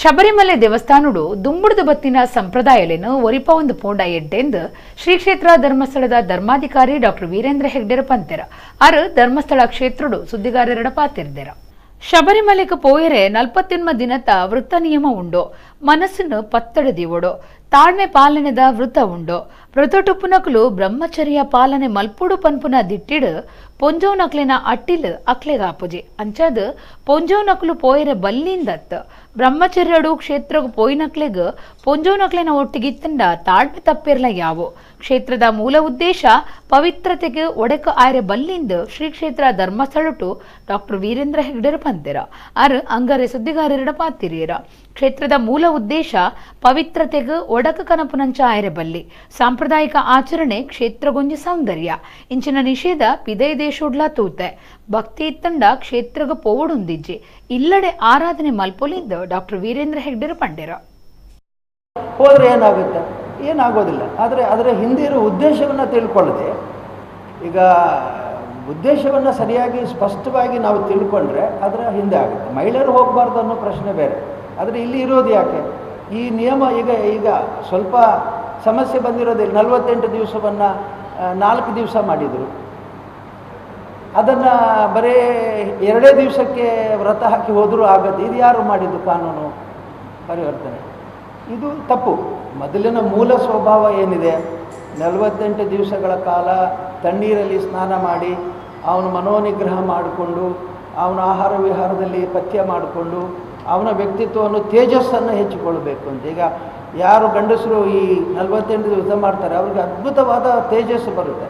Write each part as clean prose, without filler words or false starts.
ಶಬರಿಮಲೆ ದೇವಸ್ಥಾನಡು ದುಂಬುಡ್ದು ಬತ್ತಿನ ಸಂಪ್ರದಾಯಲೇನು ಒರಿಪ ಒಂದು ಪೋಂಡ ಎಡ್ಡೆಂದು ಶ್ರೀ ಕ್ಷೇತ್ರ ಧರ್ಮಸ್ಥಳದ ಧರ್ಮಾಧಿಕಾರಿ ಡಾಕ್ಟರ್ ವೀರೇಂದ್ರ ಹೆಗ್ಡೆರ ಪಂತೆರ ಆರು ಧರ್ಮಸ್ಥಳ ಕ್ಷೇತ್ರಡು ಸುದ್ದಿಗಾರರ ಪಾತಿರ್ದೆರ ಶಬರಿಮಲೆಗೆ ಪೋಯರೆ 40 ದಿನದ ವೃತ್ತ ನಿಯಮ ಉಂಡು ಮನಸ್ಸನ್ನು ಪತ್ತಡದಿವಡು ತಾಳ್ಮೆ ಪಾಲನೆದ ವೃತ್ತ ಉಂಡು ವ್ರತಟುಪ್ಪುನಕಲು ಬ್ರಹ್ಮಚರ್ಯ ಪಾಲನೆ ಮಲ್ಪುಡು ಪನ್ಪುನ ದಿಟ್ಟಿಡು ಪೊಂಜೋನಕ್ಲೆನ ಅಟ್ಟಿಲು ಅಕ್ಲೆಗಾಪುಜಿ ಅಂಚಾದ ಪೊಂಜೋನಕ್ಲು ಪೋಯರೆ ಬಲ್ಲಿಂದತ್ ಬ್ರಹ್ಮಚರ್ಯಡು ಕ್ಷೇತ್ರಗೂ ಪೋಯಿನಕ್ಲೆಗ್ ಪೊಂಜೋನಕ್ಲೆನ ಒಟ್ಟಿಗಿತ್ತಂಡ ತಾಳ್ಮೆ ತಪ್ಪಿರ್ಲ ಯಾವು ಕ್ಷೇತ್ರದ ಮೂಲ ಉದ್ದೇಶ ಪವಿತ್ರತೆಗೆ ಒಡೆಕ ಆಯ್ರೆ ಬಲ್ಲಿಂದು ಶ್ರೀ ಕ್ಷೇತ್ರ ಧರ್ಮಸ್ಥಳಟು ಡಾಕ್ಟರ್ ವೀರೇಂದ್ರ ಹೆಗ್ಡೆರ ಪಂತೆರ ಆರು ಅಂಗರೆ ಸುದ್ದಿಗಾರರ ಪಾತಿರಿಯರ ಕ್ಷೇತ್ರದ ಮೂಲ ಉದ್ದೇಶ ಪವಿತ್ರತೆಗೆ ಒಡಕ ಕನಪುನಂಚ ಆಯ್ರೆ ಬಲ್ಲಿ ಸಾಂಪ್ರದಾಯಿಕ ಆಚರಣೆ ಕ್ಷೇತ್ರಗೊಂಜಿ ಸೌಂದರ್ಯ ಇಂಚಿನ ನಿಷೇಧ ಪಿದೈ ದೇಶೋಡ್ಲಾ ತೂತೆ ಭಕ್ತಿ ಇತ್ತಂಡ ಕ್ಷೇತ್ರಗ ಪೋವಡುಂದಿಜ್ಜಿ ಇಲ್ಲಡೆ ಆರಾಧನೆ ಮಲ್ಪೊಲಿಂದ ಡಾಕ್ಟರ್ ವೀರೇಂದ್ರ ಹೆಗ್ಡೆರ ಪಂಡೆರ ಹೋದರೆ ಏನಾಗುತ್ತೆ ಏನಾಗೋದಿಲ್ಲ. ಆದರೆ ಅದರ ಹಿಂದೆ ಇರೋ ಉದ್ದೇಶವನ್ನು ತಿಳ್ಕೊಳ್ಳದೆ ಈಗ ಉದ್ದೇಶವನ್ನು ಸರಿಯಾಗಿ ಸ್ಪಷ್ಟವಾಗಿ ನಾವು ತಿಳ್ಕೊಂಡ್ರೆ ಅದರ ಹಿಂದೆ ಆಗುತ್ತೆ. ಮಹಿಳೆಯರು ಹೋಗಬಾರ್ದು ಅನ್ನೋ ಪ್ರಶ್ನೆ ಬೇರೆ, ಆದರೆ ಇಲ್ಲಿ ಇರೋದು ಯಾಕೆ ಈ ನಿಯಮ? ಈಗ ಸ್ವಲ್ಪ ಸಮಸ್ಯೆ ಬಂದಿರೋದಿಲ್ಲ. 48 ದಿವಸವನ್ನು 4 ದಿವಸ ಮಾಡಿದರು, ಅದನ್ನು ಬರೀ 2 ದಿವಸಕ್ಕೆ ವ್ರತ ಹಾಕಿ ಹೋದರೂ ಆಗುತ್ತೆ. ಇದು ಯಾರು ಮಾಡಿದ್ದು ಕಾನೂನು ಪರಿವರ್ತನೆ? ಇದು ತಪ್ಪು. ಮೊದಲಿನ ಮೂಲ ಸ್ವಭಾವ ಏನಿದೆ, 48 ದಿವಸಗಳ ಕಾಲ ತಣ್ಣೀರಲ್ಲಿ ಸ್ನಾನ ಮಾಡಿ ಅವನ ಮನೋನಿಗ್ರಹ ಮಾಡಿಕೊಂಡು ಅವನ ಆಹಾರ ವಿಹಾರದಲ್ಲಿ ಪಥ್ಯ ಮಾಡಿಕೊಂಡು ಅವನ ವ್ಯಕ್ತಿತ್ವವನ್ನು ತೇಜಸ್ಸನ್ನು ಹೆಚ್ಚಿಕೊಳ್ಬೇಕು ಅಂತ. ಈಗ ಯಾರು ಗಂಡಸರು ಈ 48 ದಿವಸ ಮಾಡ್ತಾರೆ ಅವ್ರಿಗೆ ಅದ್ಭುತವಾದ ತೇಜಸ್ಸು ಬರುತ್ತೆ.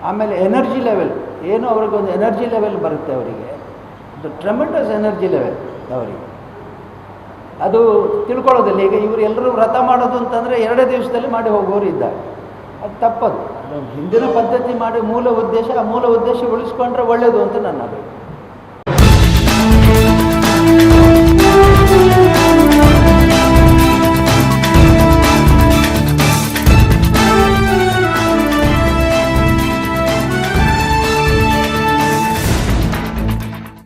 ಆಮೇಲೆ ಎನರ್ಜಿ ಲೆವೆಲ್ ಏನು, ಅವ್ರಿಗೊಂದು ಎನರ್ಜಿ ಲೆವೆಲ್ ಬರುತ್ತೆ ಅವರಿಗೆ, ಇದು ಟ್ರೆಮೆಂಡಸ್ ಎನರ್ಜಿ ಲೆವೆಲ್ ಅವರಿಗೆ. ಅದು ತಿಳ್ಕೊಳ್ಳೋದಿಲ್ಲ. ಈಗ ಇವರು ಎಲ್ಲರೂ ವ್ರತ ಮಾಡೋದು ಅಂತಂದರೆ 2 ದಿವಸದಲ್ಲಿ ಮಾಡಿ ಹೋಗೋರು ಇದ್ದಾರೆ, ಅದು ತಪ್ಪದು. ಅದು ಹಿಂದಿನ ಪದ್ಧತಿ ಮಾಡಿ ಮೂಲ ಉದ್ದೇಶ ಉಳಿಸ್ಕೊಂಡ್ರೆ ಒಳ್ಳೆಯದು ಅಂತ ನನ್ನ ಅಭಿಪ್ರಾಯ.